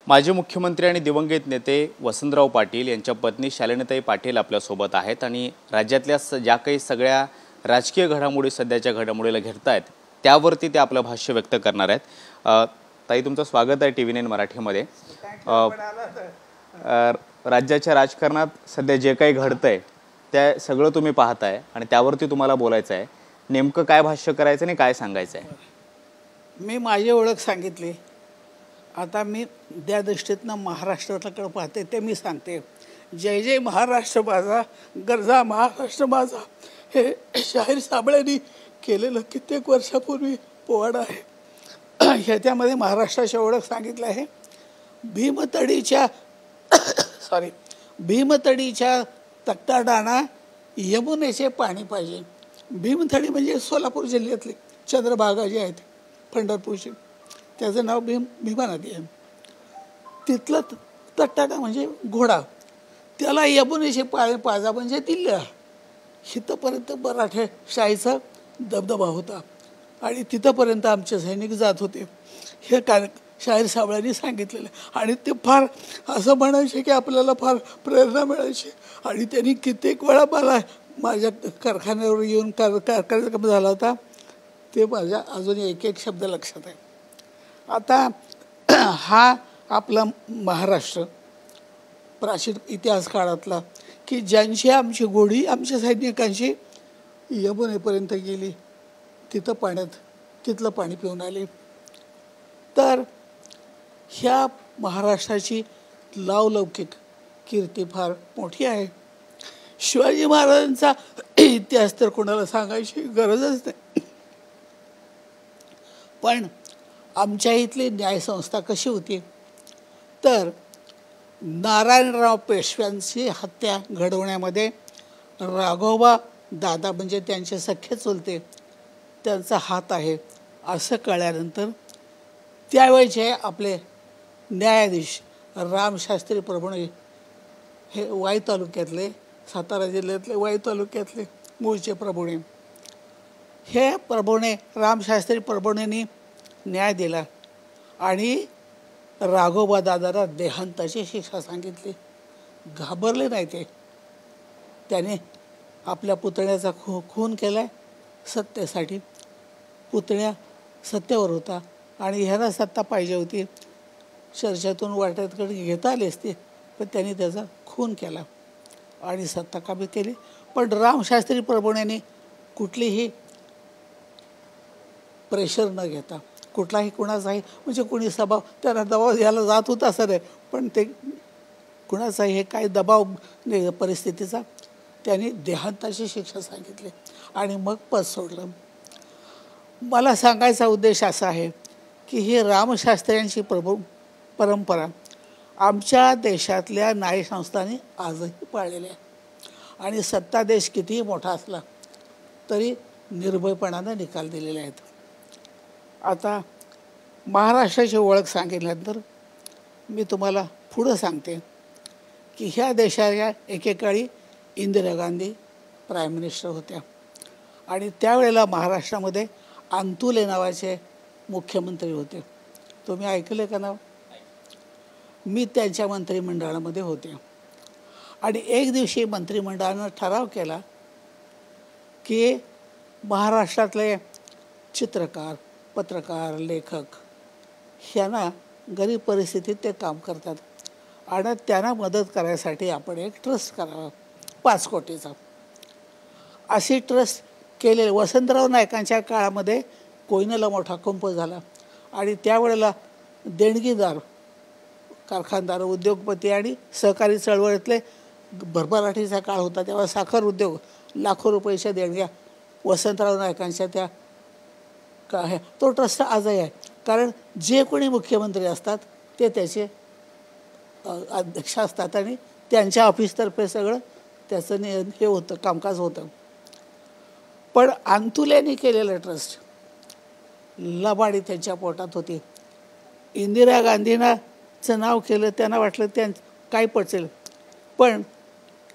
माजी मुख्यमंत्री आणि दिवंगत नेते वसंतराव पाटील यांच्या पत्नी शालिनीताई पाटील आपल्यासोबत आहेत आणि राज्यातल्या ज्या काही सगळ्या राजकीय घडामोडी सध्याच्या घडामोडीला घेरतायत त्यावरती ते आपलं भाष्य व्यक्त करणार आहेत। ताई, तुमचं स्वागत आहे TV9 मराठीमध्ये। राज्याच्या राजकारणात सध्या जे काही घडतंय ते सगळं तुम्ही पाहताय आणि त्यावरती तुम्हाला बोलायचं आहे। नेमकं काय भाष्य करायचं आणि काय सांगायचं आहे? मी माझी ओळख सांगितली। आता मी त्या दृष्टीतनं महाराष्ट्राकडे पाहते ते मी सांगते। जय जय महाराष्ट्र माझा, गरजा महाराष्ट्र माझा, हे शाहीर साबळेंनी केलेलं कित्येक वर्षापूर्वी पोवाडा आहे। ह्याच्यामध्ये महाराष्ट्राची ओळख सांगितलं आहे। भीमतडीच्या तक्ताडाना यमुनेचे पाणी पाहिजे। भीमथडी म्हणजे सोलापूर जिल्ह्यातली चंद्रभागा जी आहेत पंढरपूरची, त्याचं नाव भीमा नदी आहे। तिथलं तक्ताडा म्हणजे घोडा, त्याला यमुनेचे पाणी पाजा म्हणजे दिल्ल्या। इथंपर्यंत मराठे शाहीचा दबदबा होता आणि तिथंपर्यंत आमचे सैनिक जात होते। हे शाहीर साबळेंनी सांगितलेलं आणि ते फार असं म्हणायचे की आपल्याला फार प्रेरणा मिळायची। आणि त्यांनी कित्येक वेळा मला माझ्या कारखान्यावर येऊन कार्यक्रम झाला होता, ते माझ्या अजून एक एक शब्द लक्षात आहे। आता हा आपला महाराष्ट्र प्राचीन इतिहास काळातला की ज्यांची आमची गोडी आमच्या सैनिकांची यमुनेपर्यंत गेली, तिथलं पाणी पिऊन आले। तर ह्या महाराष्ट्राची लौकिक कीर्ती फार मोठी आहे। शिवाजी महाराजांचा इतिहास तर कोणाला सांगायची गरजच नाही। पण आमच्या इथली न्यायसंस्था कशी होती तर नारायणराव पेशव्यांची हत्या घडवण्यामध्ये राघोबा दादा म्हणजे त्यांचे सख्खे चुलते त्यांचा हात आहे असं कळल्यानंतर त्यावेळेचे आपले न्यायाधीश रामशास्त्री प्रभुणे, हे वाई तालुक्यातले, सातारा जिल्ह्यातले वाई तालुक्यातले मूळचे प्रभुणे, हे प्रभुणे रामशास्त्री प्रभुणेंनी न्याय दिला आणि राघोबा दादाला देहांताची शिक्षा सांगितली। घाबरले नाही ते, त्याने आपल्या पुतण्याचा खून केलाय सत्तेसाठी। पुतण्या सत्तेवर होता आणि ह्याला सत्ता पाहिजे होती, चर्चेतून वाटेतकडे घेता आली असते, पण त्यांनी त्याचा खून केला आणि सत्ता काबीज केली। पण रामशास्त्री प्रभुणेंनी कुठलीही प्रेशर न घेता, कुठलाही कुणाचाही म्हणजे कुणी स्वभाव त्यांना दबाव द्यायला जात होता असं नाही, पण ते कुणाचाही हे काही दबाव नाही परिस्थितीचा, त्यांनी देहांताची शिक्षा सांगितली आणि मग पद सोडलं। मला सांगायचा उद्देश असा आहे की ही रामशास्त्र्यांची परंपरा आमच्या देशातल्या न्यायसंस्थांनी आजही पाळलेली आहे आणि सत्तादेश कितीही मोठा असला तरी निर्भयपणानं निकाल दिलेले आहेत। आता महाराष्ट्राची ओळख सांगितल्यानंतर मी तुम्हाला पुढं सांगते की ह्या देशाच्या एकेकाळी इंदिरा गांधी प्राईम मिनिस्टर होत्या आणि त्यावेळेला महाराष्ट्रामध्ये अंतुले नावाचे मुख्यमंत्री होते। तुम्ही ऐकले का नाव? मी त्यांच्या मंत्रिमंडळामध्ये होते आणि एक दिवशी मंत्रिमंडळानं ठराव केला की महाराष्ट्रातले चित्रकार, पत्रकार, लेखक ह्यांना गरीब परिस्थितीत ते काम करतात आणि त्यांना मदत करायसाठी आपण एक ट्रस्ट करावा 5 कोटीचा। अशी ट्रस्ट केलेले वसंतराव नाईकांच्या काळामध्ये कोयनेला मोठा कंप झाला आणि त्यावेळेला देणगीदार, कारखानदार, उद्योगपती आणि सहकारी चळवळीतले भरभराटीचा काळ होता, तेव्हा साखर उद्योग लाखो रुपयाच्या देणग्या वसंतराव नाईकांच्या त्या आहे। तो ट्रस्ट आजही आहे, कारण जे कोणी मुख्यमंत्री असतात ते त्याचे अध्यक्ष असतात आणि त्यांच्या ऑफिसतर्फे सगळं त्याचं हे होतं, कामकाज होतं। पण अंतुलेंनी केलेलं ट्रस्ट लबाडी त्यांच्या पोटात होती। इंदिरा गांधींचं नाव केलं, त्यांना वाटलं काय पचेल, पण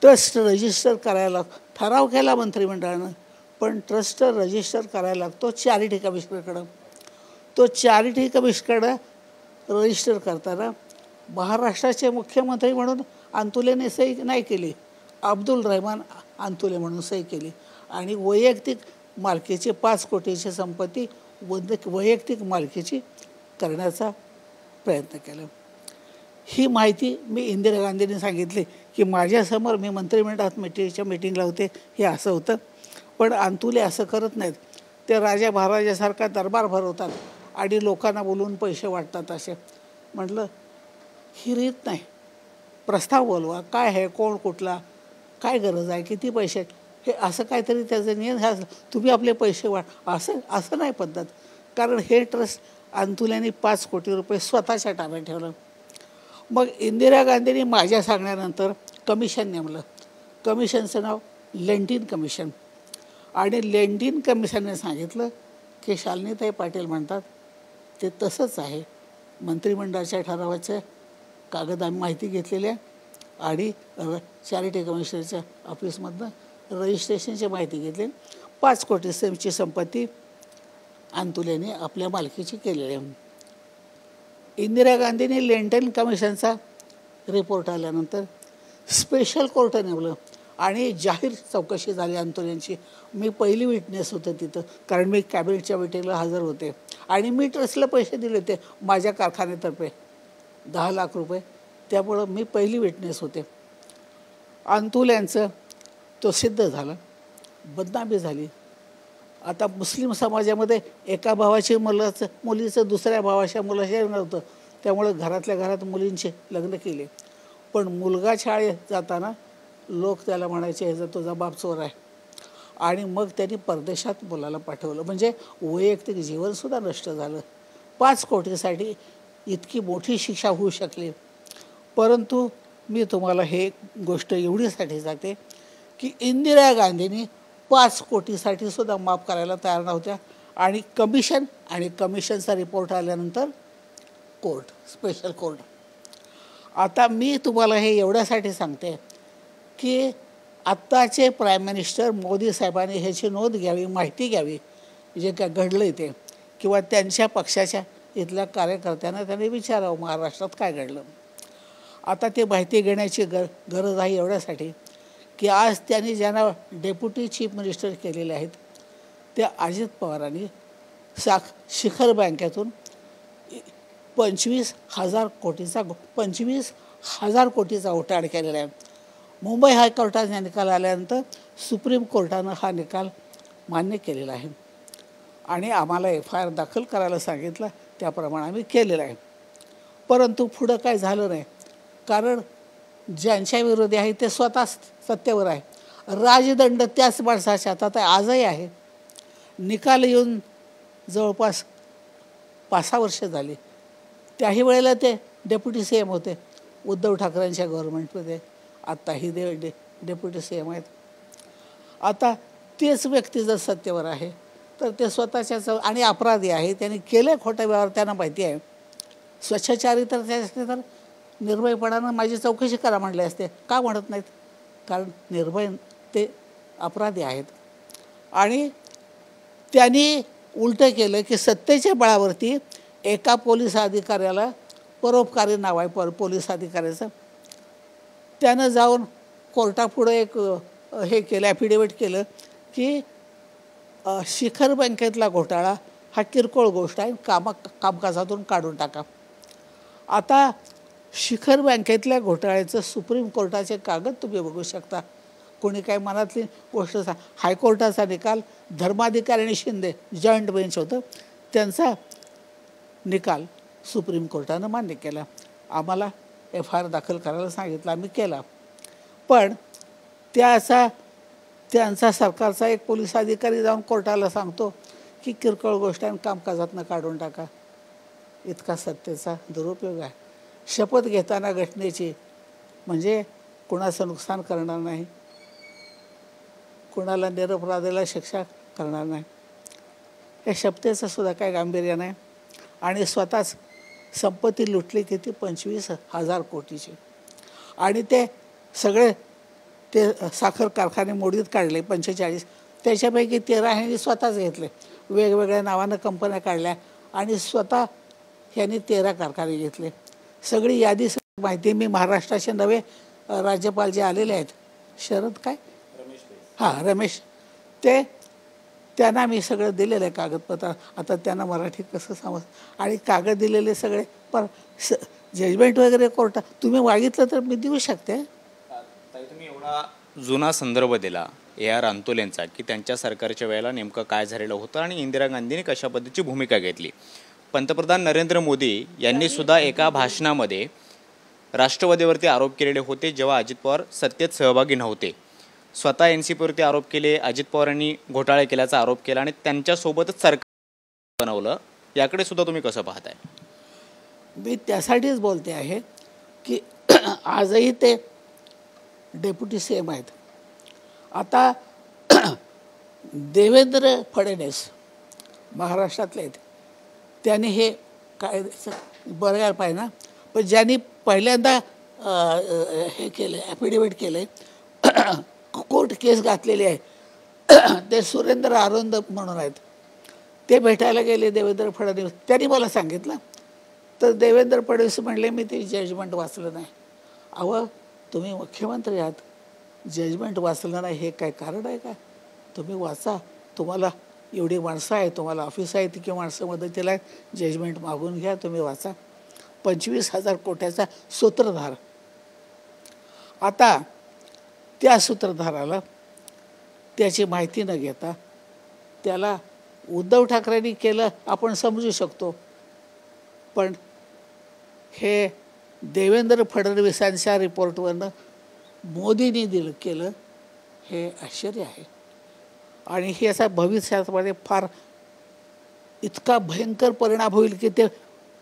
ट्रस्ट रजिस्टर करायला ठराव केला मंत्रिमंडळानं, पण ट्रस्ट रजिस्टर करायला लागतो चॅरिटी कमिशनरकडं। तो चॅरिटी कमिशनरकडं रजिस्टर करताना महाराष्ट्राचे मुख्यमंत्री म्हणून अंतुलेने सही नाही केली, अब्दुल रहमान अंतुले म्हणून सही केली आणि वैयक्तिक मालकीची 5 कोटीची संपत्ती वैयक्तिक मालकीची करण्याचा प्रयत्न केला. ही माहिती मी इंदिरा गांधींनी सांगितली की माझ्यासमोर, मी मंत्रिमंडळात मीटिंगला होते, हे असं होतं. पण अंतुले असं करत नाहीत. ते राजा महाराजासारखा दरबार भरवतात आणि लोकांना बोलवून पैसे वाटतात. असे म्हटलं ही रीत नाही. प्रस्ताव बोलवा, काय आहे, कोण कुठला, काय गरज आहे, किती पैसे आहेत, हे असं काहीतरी त्याचं नियम हे असं, तुम्ही आपले पैसे असं नाही पद्धत. कारण हे ट्रस्ट अंतुल्यांनी 5 कोटी रुपये स्वतःच्या ताब्यात ठेवलं. मग इंदिरा गांधींनी माझ्या सांगण्यानंतर कमिशन नेमलं. कमिशनचं नाव लेंटिन कमिशन. आणि लेंटिन कमिशनने सांगितलं की शालिनीताई पाटील म्हणतात ते तसंच आहे. मंत्रिमंडळाच्या ठरावाच्या कागद आम्ही माहिती घेतलेली आहे आणि चॅरिटी कमिशनरच्या ऑफिसमधनं रजिस्ट्रेशनची माहिती घेतली. 5 कोटी सेमची संपत्ती अंतुलेने आपल्या मालकीची केलेली आहे. इंदिरा गांधींनी लेंटिन कमिशनचा रिपोर्ट आल्यानंतर स्पेशल कोर्ट नेमलं आणि जाहीर चौकशी झाली अंतुलेंची. मी पहिली विटनेस होते तिथं, कारण मी कॅबिनेटच्या मीटिंगला हजर होते आणि मी ट्रस्टला पैसे दिले होते माझ्या कारखान्यातर्फे 10 लाख रुपये. त्यामुळं मी पहिली विटनेस होते. अंतुल्यांचं तो सिद्ध झाला, बदनामी झाली. आता मुस्लिम समाजामध्ये एका भावाची मुलीचं दुसऱ्या भावाच्या मुलाशी नव्हतं, त्यामुळे घरातल्या घरात मुलींचे लग्न केले. पण मुलगा शाळेत जाताना लोक त्याला म्हणायचे ह्याचा तुझा बाप चोर आहे. आणि मग त्यांनी परदेशात मुलाला पाठवलं. म्हणजे वैयक्तिक जीवनसुद्धा नष्ट झालं. 5 कोटीसाठी इतकी मोठी शिक्षा होऊ शकली. परंतु मी तुम्हाला हे गोष्ट एवढीसाठी सांगते की इंदिरा गांधींनी 5 कोटीसाठी सुद्धा माफ करायला तयार नव्हत्या. आणि कमिशनचा रिपोर्ट आल्यानंतर कोर्ट, स्पेशल कोर्ट. आता मी तुम्हाला हे एवढ्यासाठी सांगते की आत्ताचे प्राईम मिनिस्टर मोदी साहेबांनी ह्याची नोंद घ्यावी, माहिती घ्यावी जे काय घडलं ते, किंवा त्यांच्या पक्षाच्या इथल्या कार्यकर्त्यांना त्यांनी विचारावं महाराष्ट्रात काय घडलं. आता ते माहिती घेण्याची गरज आहे एवढ्यासाठी की आज त्यांनी ज्यांना डेप्युटी चीफ मिनिस्टर केलेले आहेत त्या अजित पवारांनी शिखर बँकेतून 25,000 कोटीचा घोटाळा केलेला आहे. मुंबई हायकोर्टाचा निकाल आल्यानंतर सुप्रीम कोर्टानं हा निकाल मान्य केलेला आहे आणि आम्हाला FIR दाखल करायला सांगितलं, त्याप्रमाणे आम्ही केलेलं आहे. परंतु पुढं काय झालं नाही, कारण ज्यांच्या विरोधी आहे ते स्वतः सत्तेवर आहे. राजदंड त्याच माणसाच्या हातात आजही आहे. निकाल येऊन जवळपास 5-6 वर्ष झाली. त्याही वेळेला ते डेप्युटी CM होते उद्धव ठाकरेंच्या गव्हर्नमेंटमध्ये. आत्ताही डेप्युटी CM आहेत. आता तेच व्यक्ती जर सत्तेवर आहे तर ते स्वतःच्याच आणि अपराधी आहे, त्यांनी केले खोटा व्यवहार, त्यांना माहिती आहे. स्वच्छाचारी तर त्यासाठी तर निर्भयपणानं माझी चौकशी करा म्हणले असते, का म्हणत नाहीत? कारण निर्भय ते अपराधी आहेत. आणि त्यांनी उलटं केलं की सत्तेच्या बळावरती एका पोलीस अधिकाऱ्याला, परोपकारी नाव आहे पोलीस अधिकाऱ्याचं, त्यानं जाऊन कोर्टापुढं एक हे केलं, ॲफिडेविट केलं की शिखर बँकेतला घोटाळा हा किरकोळ गोष्ट आहे, कामकाजातून काढून टाका. आता शिखर बँकेतल्या घोटाळ्याचं सुप्रीम कोर्टाचे कागद तुम्ही बघू शकता. कोणी काय मनातली गोष्ट हायकोर्टाचा निकाल, धर्माधिकारी आणि शिंदे जॉईंट बेंच होतं, त्यांचा निकाल सुप्रीम कोर्टानं मान्य केला. आम्हाला FIR दाखल करायला सांगितलं, आम्ही केला. पण त्यांचा सरकारचा एक पोलीस अधिकारी जाऊन कोर्टाला सांगतो की किरकोळ गोष्ट आहे, कामकाजातनं काढून टाका. इतका सत्तेचा दुरुपयोग आहे. शपथ घेताना घटनेची, म्हणजे कुणाचं नुकसान करणार नाही, कुणाला निरपराधीला शिक्षा करणार नाही, या शपथेचं सुद्धा काय गांभीर्य नाही. आणि स्वतःच संपत्ती लुटली किती, 25,000 कोटीची. आणि ते सगळे ते साखर कारखाने मोडीत काढले 45, त्याच्यापैकी 13 ह्यांनी स्वतःच घेतले. वेगवेगळ्या नावानं कंपन्या काढल्या आणि स्वतः ह्यांनी 13 कारखाने घेतले. सगळी यादी माहिती मी महाराष्ट्राचे नवे राज्यपाल जे आलेले आहेत शरद काय हां रमेश ते त्यांना मी सगळं दिलेलं आहे कागदपत्र. आता त्यांना मराठी कसं समज आणि कागद दिलेले सगळे पण जजमेंट वगैरे कोर्टात तुम्ही मागितलं तर मी देऊ शकते. तुम्ही एवढा जुना संदर्भ दिला AR अंतुलेंचा की त्यांच्या सरकारच्या वेळेला नेमकं काय झालेलं होतं आणि इंदिरा गांधींनी कशा पद्धतीची भूमिका घेतली. पंतप्रधान नरेंद्र मोदी यांनी सुद्धा एका भाषणामध्ये राष्ट्रवादीवरती आरोप केलेले होते जेव्हा अजित पवार सत्तेत सहभागी नव्हते. स्वतः NCPवरती आरोप केले, अजित पवारांनी घोटाळे केल्याचा आरोप केला आणि त्यांच्यासोबतच सरकार बनवलं. याकडे सुद्धा तुम्ही कसं पाहताय? मी त्यासाठीच बोलते आहे की आजही ते डेप्युटी CM आहेत. आता देवेंद्र फडणवीस महाराष्ट्रातले आहेत, त्यांनी हे काय बघायला पाहिजे ना. पण ज्यांनी पहिल्यांदा हे केलं ॲफिडेविट केलं कोर्ट केस घातलेली आहे ते सुरेंद्र आरोंद म्हणून आहेत. ते भेटायला गेले देवेंद्र फडणवीस. त्यांनी मला सांगितलं तर देवेंद्र फडणवीस म्हणले मी ते जजमेंट वाचलं नाही. अहो तुम्ही मुख्यमंत्री आहात, जजमेंट वाचलं नाही हे काय कारण आहे का? तुम्ही वाचा. तुम्हाला एवढी माणसं आहे, तुम्हाला ऑफिस आहे की माणसं मदतीला आहेत, जजमेंट मागून घ्या, तुम्ही वाचा. 25,000 कोट्याचा सूत्रधार. आता त्या सूत्रधाराला त्याची माहिती न घेता त्याला उद्धव ठाकरेंनी केलं आपण समजू शकतो. पण हे देवेंद्र फडणवीसांच्या रिपोर्टवरनं मोदींनी केलं हे आश्चर्य आहे. आणि हे असा भविष्यामध्ये फार इतका भयंकर परिणाम होईल की ते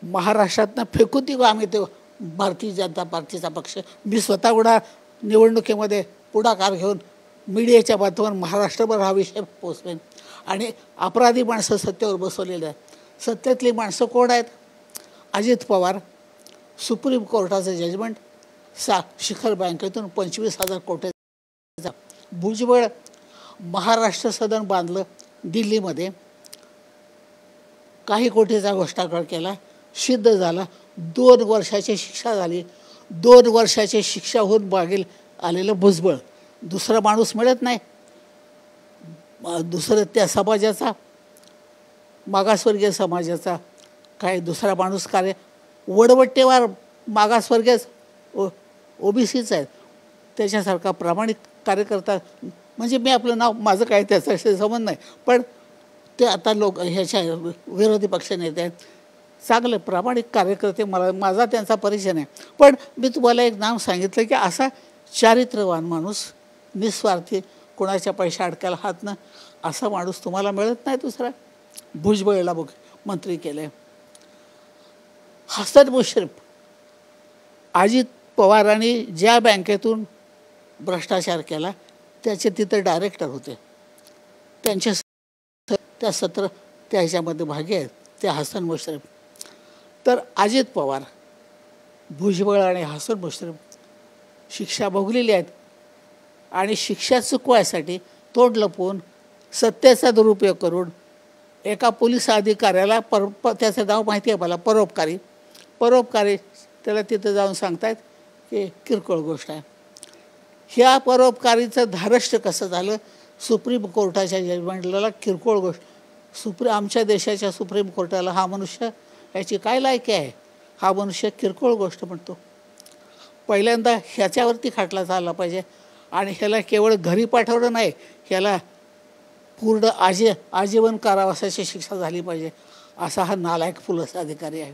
महाराष्ट्रातनं फेकून देऊ आम्ही ते भारतीय जनता पार्टीचा पक्ष. मी स्वतः उडा निवडणुकीमध्ये पुढाकार घेऊन मीडियाच्या माध्यमातून महाराष्ट्रभर हा विषय पोचवेन. आणि अपराधी माणसं सत्तेवर बसवलेली आहेत. सत्तेतली माणसं कोण आहेत? अजित पवार, सुप्रीम कोर्टाचं जजमेंट, शिखर बँकेतून 25,000 कोटीचा भुजबळ, महाराष्ट्र सदन बांधलं दिल्लीमध्ये, काही कोटीचा घोटाळा केला, सिद्ध झाला, 2 वर्षाची शिक्षा झाली. 2 वर्षाची शिक्षा होऊन मागील आलेलं भुजबळ. दुसरा माणूस मिळत नाही. दुसरं त्या समाजाचा मागासवर्गीय समाजाचा काय दुसरा माणूस कार्य वडवट्टेवार मागासवर्गीय OBCच आहेत. त्याच्यासारखा प्रामाणिक कार्यकर्ता म्हणजे मी आपलं नाव माझं काय त्याच्याशी संबंध नाही. पण ते आता लोक ह्याच्या विरोधी पक्ष नेते आहेत, चांगले प्रामाणिक कार्यकर्ते, माझा त्यांचा परिचय नाही. पण मी तुम्हाला एक नाव सांगितलं की असा चारित्र्यवान माणूस, निस्वार्थी, कोणाच्या पैशा अडकायला हात न असा माणूस तुम्हाला मिळत नाही दुसरा. भुजबळला बघ मंत्री केले. हसन मुश्रीफ, अजित पवारांनी ज्या बँकेतून भ्रष्टाचार केला त्याचे तिथे डायरेक्टर होते. त्यांचे त्या त्या ह्याच्यामध्ये भागी आहेत ते हसन मुश्रीफ. तर अजित पवार, भुजबळ आणि हसन मुश्रीफ शिक्षा भोगलेली आहेत. आणि शिक्षा चुकवायसाठी तोंड लपवून सत्तेचा दुरुपयोग करून एका पोलीस अधिकाऱ्याला त्याचं नाव माहिती आहे मला, परोपकारी त्याला तिथं जाऊन सांगतायत की किरकोळ गोष्ट आहे. ह्या परोपकारीचं धारष्ट कसं झालं? सुप्रीम कोर्टाच्या जजमेंटला किरकोळ गोष्ट. आमच्या देशाच्या सुप्रीम कोर्टाला हा मनुष्य याची काय लायकी आहे? हा मनुष्य किरकोळ गोष्ट म्हणतो. पहिल्यांदा ह्याच्यावरती खटला झाला पाहिजे. आणि ह्याला केवळ घरी पाठवलं नाही, ह्याला पूर्ण आजीवन कारावासाची शिक्षा झाली पाहिजे. असा हा नालायक पोलीस अधिकारी आहे.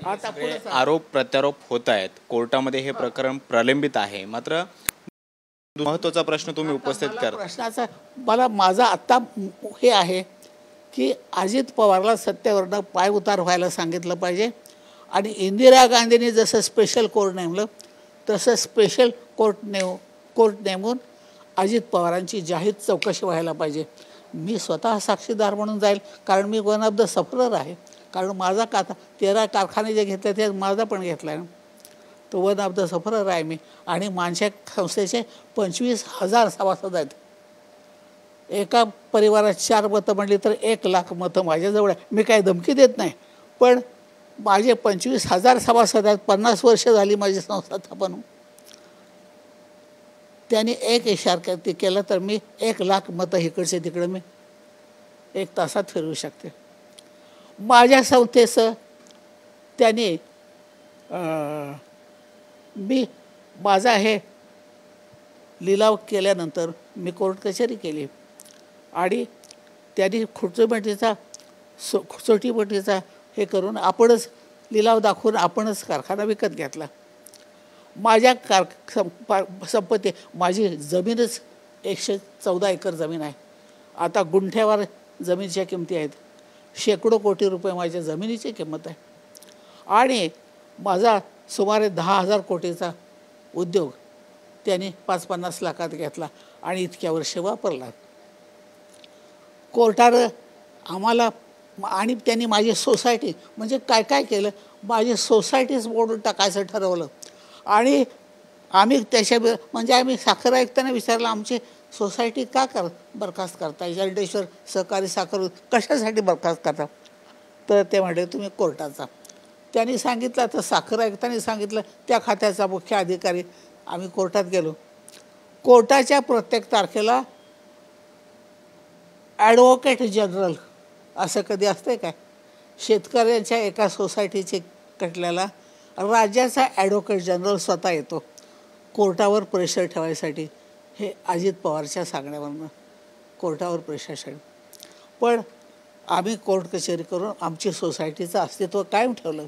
आता आरोप प्रत्यारोप होत आहेत, कोर्टामध्ये हे प्रकरण प्रलंबित आहे. मात्र महत्त्वाचा प्रश्न तुम्ही उपस्थित करा. प्रश्नाचा माझा आत्ता हे आहे की अजित पवारला सत्तेवरनं पाय उतार व्हायला सांगितलं पाहिजे. आणि इंदिरा गांधींनी जसं स्पेशल कोर्ट नेमलं तसं स्पेशल कोर्ट नेमून अजित पवारांची जाहीर चौकशी व्हायला पाहिजे. मी स्वतः साक्षीदार म्हणून जाईल, कारण मी वन ऑफ द सफरर आहे. कारण माझा 13 कारखाने जे घेतले ते माझा पण घेतला आहे, तो वन ऑफ द सफरर आहे मी. आणि माझ्या संस्थेचे 25,000 सभासद आहेत. एका परिवारात 4 मतं म्हणली तर 1 लाख मतं माझ्याजवळ आहे. मी काय धमकी देत नाही, पण माझे 25,000 सभासद आहेत, 50 वर्ष झाली माझी संस्था स्थापन होऊन. त्यांनी एक इशारा ते केला तर मी 1,00,000 मतं इकडचे तिकडे मी 1 तासात फिरवू शकते. माझ्या संस्थेचं त्यांनी मी माझा हे लिलाव केल्यानंतर मी कोर्ट कचेरी केली आणि त्यांनी खुर्चीपट्टीचा चोटीपट्टीचा हे करून आपणच लिलाव दाखवून आपणच कारखाना विकत घेतला. माझ्या संपत्ती माझी जमीनच 114 एकर जमीन आहे. आता गुंठ्यावर जमिनीच्या किमती आहेत. शेकडो कोटी रुपये माझ्या जमिनीची किंमत आहे आणि माझा सुमारे 10,000 कोटीचा उद्योग त्यांनी 5-50 लाखात घेतला आणि इतक्या वर्ष वापरला. कोर्टानं आम्हाला आणि त्यांनी माझी सोसायटी म्हणजे काय काय केलं, माझी सोसायटीच मोडून टाकायचं ठरवलं आणि आम्ही त्याच्या म्हणजे आम्ही साखर आयुक्तांना विचारलं आमची सोसायटी का बरखास्त करता, जलडेश्वर सहकारी साखर कशासाठी बरखास्त करता. तर ते म्हटले तुम्ही कोर्टाचा. त्यांनी सांगितलं तर साखर आयुक्तांनी सांगितलं, त्या खात्याचा मुख्य अधिकारी. आम्ही कोर्टात गेलो. कोर्टाच्या प्रत्येक तारखेला ॲडव्होकेट जनरल असं कधी असतंय काय, शेतकऱ्यांच्या एका सोसायटीचे कटल्याला राज्याचा ॲडव्होकेट जनरल स्वतः येतो कोर्टावर प्रेशर ठेवायसाठी. हे अजित पवारच्या सांगण्यावरनं कोर्टावर प्रेशर. पण आम्ही कोर्ट कचेरी करून आमची सोसायटीचं अस्तित्व कायम ठेवलं.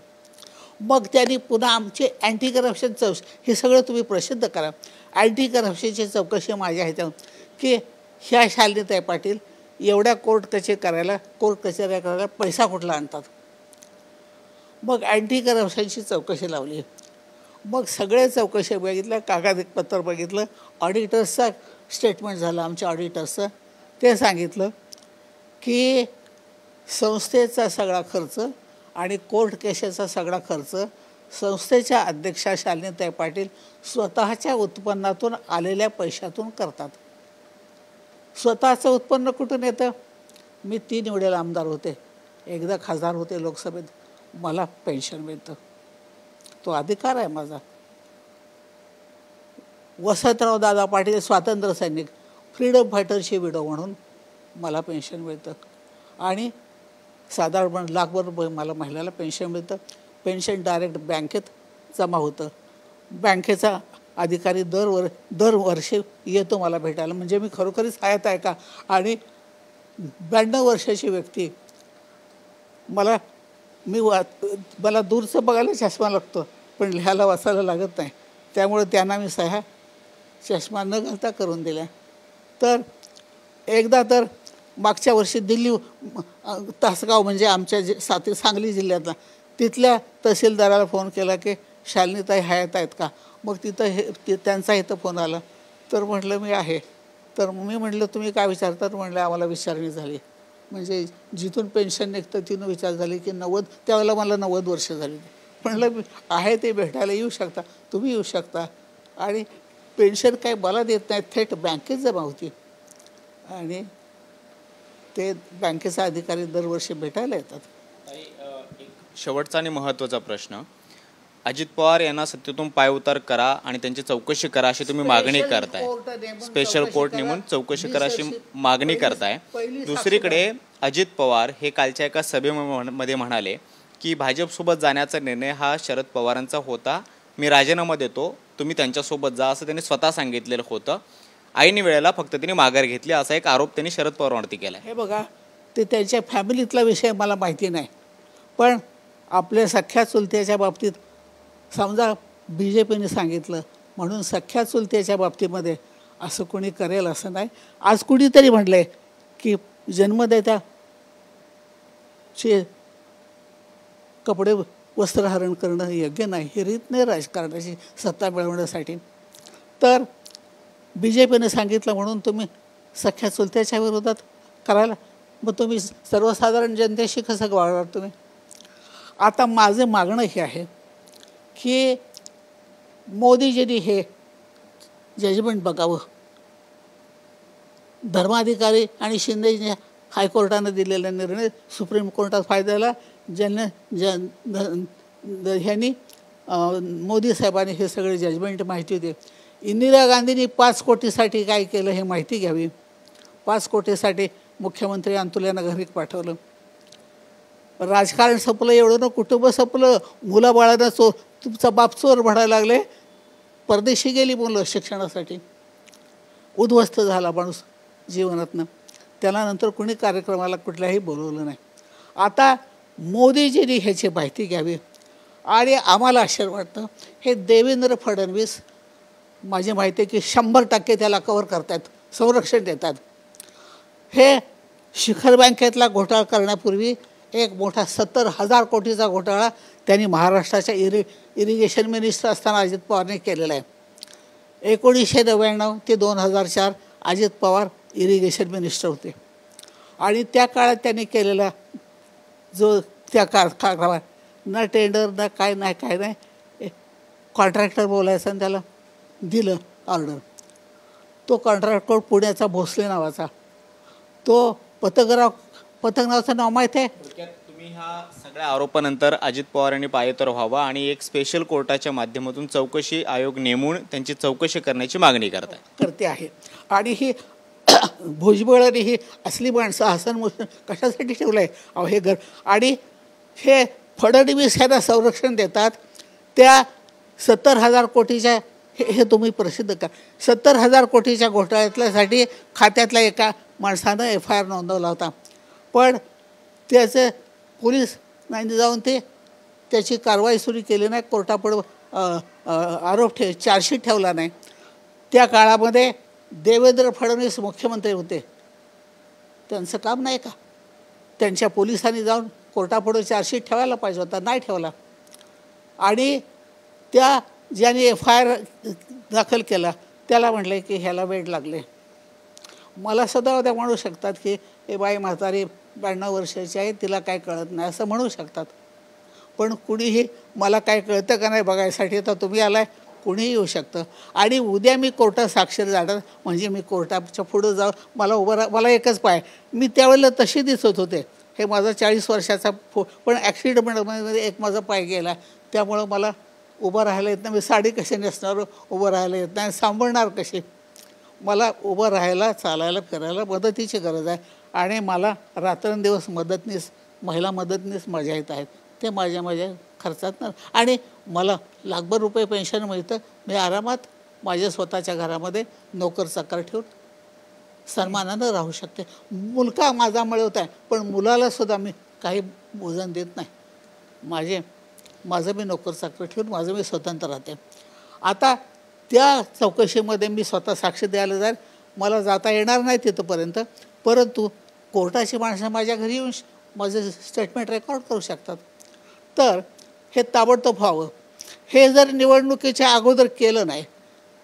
मग त्यांनी पुन्हा आमचे अँटी करप्शन हे सगळं तुम्ही प्रसिद्ध करा. अँटी करप्शनची चौकशी माझी आहे त्या की ह्या शालिनीताई पाटील एवढ्या कोर्ट कचेऱ्या करायला पैसा कुठला आणतात. मग अँटी करप्शनची चौकशी लावली. मग सगळे चौकशी बघितल्या, कागदपत्र बघितलं, ऑडिटर्सचा स्टेटमेंट झालं आमच्या ऑडिटर्सचं. ते सांगितलं की संस्थेचा सगळा खर्च आणि कोर्ट केसेसचा सगळा खर्च संस्थेच्या अध्यक्षा शालिनीताई पाटील स्वतःच्या उत्पन्नातून आलेल्या पैशातून करतात. स्वतःचं उत्पन्न कुठून येतं. मी 3 वेळेला आमदार होते, एकदा खासदार होते लोकसभेत, मला पेन्शन मिळतं, तो अधिकार आहे माझा. वसंतराव दादा पाटील स्वातंत्र्य सैनिक, फ्रीडम फायटरची विडो म्हणून मला पेन्शन मिळतं आणि साधारण लाखभर मला महिन्याला पेन्शन मिळतं. पेन्शन डायरेक्ट बँकेत जमा होतं. बँकेचा अधिकारी दरवर्षी येतो मला भेटायला. म्हणजे मी खरोखरीच हयात आहे का. आणि 92 वर्षाची व्यक्ती मला दूरचं बघायला चष्मा लागतो पण लिहायला वाचायला लागत नाही. त्यामुळे त्यांना मी सह्या चष्मा न घालता करून दिल्या. तर एकदा तर मागच्या वर्षी दिल्ली तासगाव म्हणजे आमच्या सांगली जिल्ह्यातला तिथल्या तहसीलदाराला फोन केला की शालिनीताई हयात आहेत का. मग तिथं त्यांचा इथं फोन आला. तर म्हटलं मी आहे. तर मी म्हटलं तुम्ही काय विचारतात. म्हटलं आम्हाला विचारणी झाली. म्हणजे जिथून पेन्शन निघतं तिथून विचार झाली की 90, त्यावेळेला मला 90 वर्ष झाली. म्हटलं आहे ते भेटायला येऊ शकता, तुम्ही येऊ शकता. आणि पेन्शन काय मला देत नाही, थेट बँकेत जमा होती आणि ते बँकेचा अधिकारी दरवर्षी भेटायला येतात. शेवटचा आणि महत्त्वाचा प्रश्न, अजित पवार यांना सत्तेतून पायउतार करा आणि त्यांची चौकशी करा अशी तुम्ही मागणी करताय. स्पेशल कोर्ट नेमून चौकशी करा अशी मागणी करताय. दुसरीकडे अजित पवार हे कालच्या एका सभेमध्ये म्हणाले की भाजपसोबत जाण्याचा निर्णय हा शरद पवारांचा होता, मी राजीनामा देतो, तुम्ही त्यांच्यासोबत जा असं त्यांनी स्वतः सांगितलेलं होतं. ऐन वेळेला फक्त त्यांनी माघार घेतली असा एक आरोप त्यांनी शरद पवारांवरती केला. हे बघा, ते त्यांच्या फॅमिलीतला विषय मला माहिती नाही, पण आपल्या सख्या चुलत्याच्या बाबतीत समजा BJPने सांगितलं म्हणून सख्या चुलत्याच्या बाबतीमध्ये असं कोणी करेल असं नाही. आज कुणीतरी म्हटलं आहे की जन्मदात्याचे कपडे वस्त्रहरण करणं योग्य नाही, ही रीत नाही राजकारणाची सत्ता मिळवण्यासाठी. तर BJPने सांगितलं म्हणून तुम्ही सख्या चुलत्याच्या विरोधात करायला, मग तुम्ही सर्वसाधारण जनतेशी कसं वागणार तुम्ही. आता माझं मागणं हे आहे की मोदीजींनी हे जजमेंट बघावं. धर्माधिकारी आणि शिंदेजींनी हायकोर्टानं दिलेला निर्णय सुप्रीम कोर्टात फायद्याला ज्यांना ह्यांनी मोदी साहेबांनी हे सगळे जजमेंट माहिती होते. इंदिरा गांधींनी 5 कोटीसाठी काय केलं हे माहिती घ्यावी. 5 कोटीसाठी मुख्यमंत्री अंतुल्यांना घरी पाठवलं. राजकारण संपलं एवढं ना, कुटुंब संपलं. मुलाबाळांना तुमचा बाप चोर म्हणायला लागले. परदेशी गेली मुलं शिक्षणासाठी. उद्ध्वस्त झाला माणूस जीवनातनं. त्याला नंतर कुणी कार्यक्रमाला कुठल्याही बोलवलं नाही. आता मोदीजींनी ह्याची माहिती घ्यावी. आणि आम्हाला आश्चर्य वाटतं, हे देवेंद्र फडणवीस माझी माहिती आहे की 100% त्याला कव्हर करतात, संरक्षण देतात. हे शिखर बँकेतला घोटाळा करण्यापूर्वी एक मोठा 70,000 कोटीचा घोटाळा त्यांनी महाराष्ट्राच्या इरिगेशन मिनिस्टर असताना अजित पवारने केलेला आहे. 1999 ते 2004 अजित पवार इरिगेशन मिनिस्टर होते. आणि त्या काळात त्यांनी केलेला जो त्या काळात ना टेंडर ना काय नाही कॉन्ट्रॅक्टर बोलायचं आणि त्याला दिलं ऑर्डर. तो कॉन्ट्रॅक्टर पुण्याचा भोसले नावाचा, तो पथक नावाचं नाव माहीत आहे. तुम्ही ह्या सगळ्या आरोपानंतर अजित पवार यांनी पायउतार व्हावा आणि एक स्पेशल कोर्टाच्या माध्यमातून चौकशी आयोग नेमून त्यांची चौकशी करण्याची मागणी करते आहे. आणि ही भुजबळांनी ही असली माणसं हसन मुश्रीफ कशासाठी ठेवलं आहे अहो हे घर. आणि हे फडणवीस ह्यांना संरक्षण देतात. त्या 70,000 कोटीच्या हे तुम्ही प्रसिद्ध करा. 70,000 कोटीच्या घोटाळ्यातल्यासाठी खात्यातल्या एका माणसानं FIR नोंदवला होता. पण त्याचं पोलीस नाही जाऊन त्याची कारवाई सुरू केली नाही. कोर्टापुढे चार्जशीट ठेवला नाही. त्या काळामध्ये देवेंद्र फडणवीस मुख्यमंत्री होते. त्यांचं काम नाही का? त्यांच्या पोलिसांनी जाऊन कोर्टापुढे चार्जशीट ठेवायला पाहिजे होता, नाही ठेवला. आणि त्या ज्याने FIR दाखल केला त्याला म्हटले की ह्याला वेड लागले. मला सदा त्या म्हणू शकतात की हे बाई म्हातारी 92 वर्षाची आहे, तिला काय कळत नाही असं म्हणू शकतात. पण कुणीही मला काय कळतं का नाही बघायसाठी तर तुम्ही आलाय, कुणीही येऊ शकतं. आणि उद्या मी कोर्टात साक्षर जाणार म्हणजे मी कोर्टाच्या पुढं जाऊ, मला एकच पाय. मी त्यावेळेला तशी दिसत होते. हे माझा 40 वर्षाचा पण ॲक्सिडेंटमध्ये एक माझा पाय गेला. त्यामुळं मला उभं राहायला येत नाही. मी साडी कशी नेसणार, उभं राहायला येत नाही, सांभाळणार कशी. मला उभं राहायला, चालायला, फिरायला मदतीची गरज आहे. आणि मला रात्रंदिवस महिला मदतनीस मजा येत आहेत. ते माझ्या खर्चात ना. आणि मला लाखभर रुपये पेन्शन मिळतं. मी आरामात माझ्या स्वतःच्या घरामध्ये नोकर चाकर ठेवून सन्मानानं राहू शकते. मुलगा माझा मिळवत आहे, पण मुलालासुद्धा मी काही मोजण देत नाही. माझं मी नोकर चाकर ठेवून माझं मी स्वतंत्र राहते. आता त्या चौकशीमध्ये मी स्वतः साक्ष द्यायला जाईल. मला जाता येणार नाही तिथंपर्यंत, परंतु कोर्टाची माणसं माझ्या घरी येऊन माझं स्टेटमेंट रेकॉर्ड करू शकतात. तर हे ताबडतोब व्हावं. हे जर निवडणुकीच्या अगोदर केलं नाही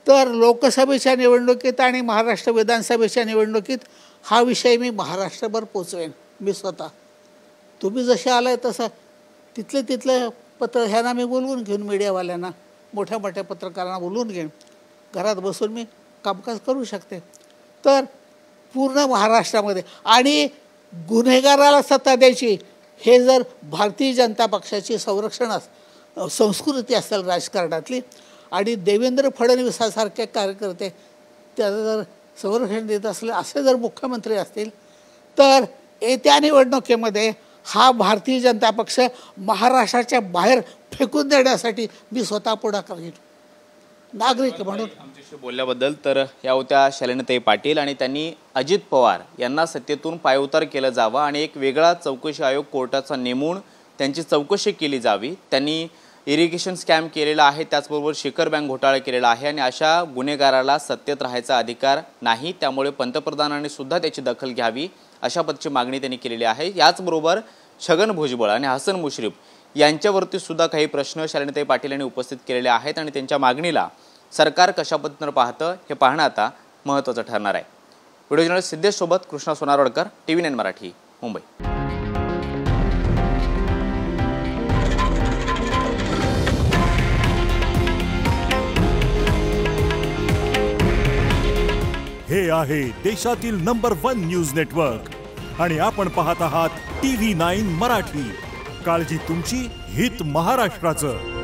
तर लोकसभेच्या निवडणुकीत आणि महाराष्ट्र विधानसभेच्या निवडणुकीत हा विषय मी महाराष्ट्रभर पोचवेन मी स्वतः. तुम्ही जसे आलाय तसं तिथलं पत्र ह्यांना मी बोलवून घेऊन, मीडियावाल्यांना, मोठ्या पत्रकारांना बोलवून घेऊन घरात बसून मी कामकाज करू शकते. तर पूर्ण महाराष्ट्रामध्ये आणि गुन्हेगाराला सत्ता द्यायची हे जर भारतीय जनता पक्षाची संस्कृती असेल राजकारणातली आणि देवेंद्र फडणवीसासारखे कार्यकर्ते त्याचं जर संरक्षण देत असले असे जर मुख्यमंत्री असतील तर येत्या निवडणुकीमध्ये हा भारतीय जनता पक्ष महाराष्ट्राच्या बाहेर फेकून देण्यासाठी मी स्वतः पुढाकार घेईन नागरिक म्हणून. आमच्याशी बोलल्याबद्दल. तर या होत्या शालिनीताई पाटील आणि त्यांनी अजित पवार यांना सत्तेतून पायउतार केलं जावं आणि एक वेगळा चौकशी आयोग कोर्टाचा नेमून त्यांची चौकशी केली जावी. त्यांनी इरिगेशन स्कॅम केलेला आहे, त्याचबरोबर शिखर बँक घोटाळा केलेला आहे आणि अशा गुन्हेगाराला सत्तेत राहायचा अधिकार नाही. त्यामुळे पंतप्रधानांनी सुद्धा त्याची दखल घ्यावी अशा पद्धतीची मागणी त्यांनी केलेली आहे. याचबरोबर छगन भुजबळ आणि हसन मुश्रीफ यांच्यावरती सुद्धा काही प्रश्न शालिनीताई पाटील यांनी उपस्थित केलेले आहेत आणि त्यांच्या मागणीला सरकार कशा पद्धतीनं पाहतं हे पाहणं आता महत्त्वाचं ठरणार आहे. व्हिडिओ जर्नलिस्ट सिद्धेश सोबत कृष्णा सोनारवडकर, TV9 मराठी, मुंबई. हे आहे देशातील नंबर 1 न्यूज नेटवर्क आणि आपण पाहत आहात TV9 मराठी. काळजी तुमची, हित महाराष्ट्राचं.